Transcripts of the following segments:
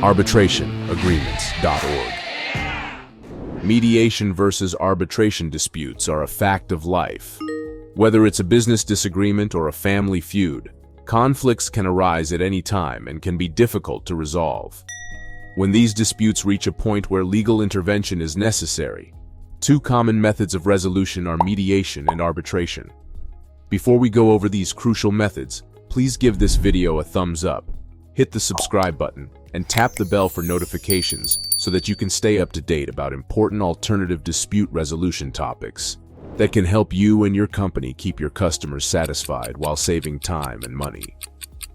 Arbitrationagreements.org. Mediation versus arbitration disputes are a fact of life. Whether it's a business disagreement or a family feud, conflicts can arise at any time and can be difficult to resolve. When these disputes reach a point where legal intervention is necessary, two common methods of resolution are mediation and arbitration. Before we go over these crucial methods, please give this video a thumbs up, hit the subscribe button, and tap the bell for notifications so that you can stay up to date about important alternative dispute resolution topics that can help you and your company keep your customers satisfied while saving time and money.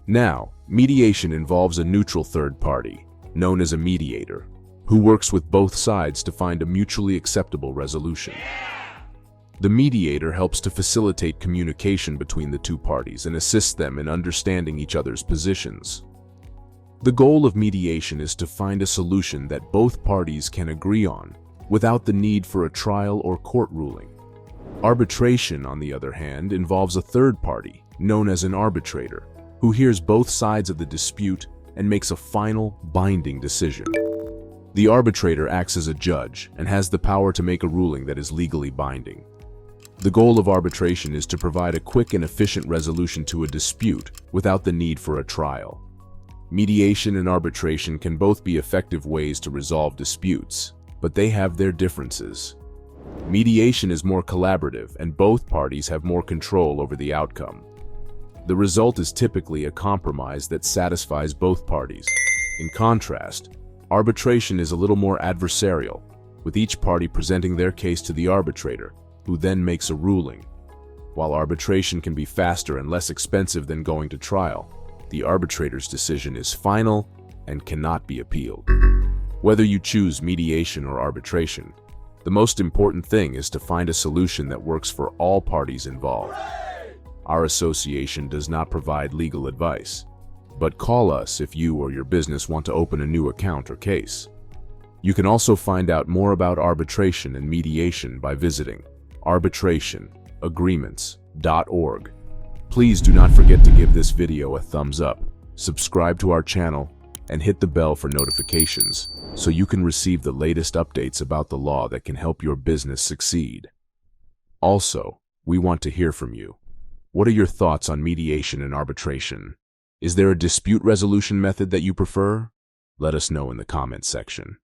Now, mediation involves a neutral third party, known as a mediator, who works with both sides to find a mutually acceptable resolution. The mediator helps to facilitate communication between the two parties and assists them in understanding each other's positions. The goal of mediation is to find a solution that both parties can agree on without the need for a trial or court ruling. Arbitration, on the other hand, involves a third party, known as an arbitrator, who hears both sides of the dispute and makes a final, binding decision. The arbitrator acts as a judge and has the power to make a ruling that is legally binding. The goal of arbitration is to provide a quick and efficient resolution to a dispute without the need for a trial. Mediation and arbitration can both be effective ways to resolve disputes, but they have their differences. Mediation is more collaborative, and both parties have more control over the outcome. The result is typically a compromise that satisfies both parties. In contrast, arbitration is a little more adversarial, with each party presenting their case to the arbitrator, who then makes a ruling. While arbitration can be faster and less expensive than going to trial, the arbitrator's decision is final and cannot be appealed. Whether you choose mediation or arbitration, the most important thing is to find a solution that works for all parties involved. Our association does not provide legal advice, but call us if you or your business want to open a new account or case. You can also find out more about arbitration and mediation by visiting arbitrationagreements.org. Please do not forget to give this video a thumbs up, subscribe to our channel, and hit the bell for notifications so you can receive the latest updates about the law that can help your business succeed. Also, we want to hear from you. What are your thoughts on mediation and arbitration? Is there a dispute resolution method that you prefer? Let us know in the comments section.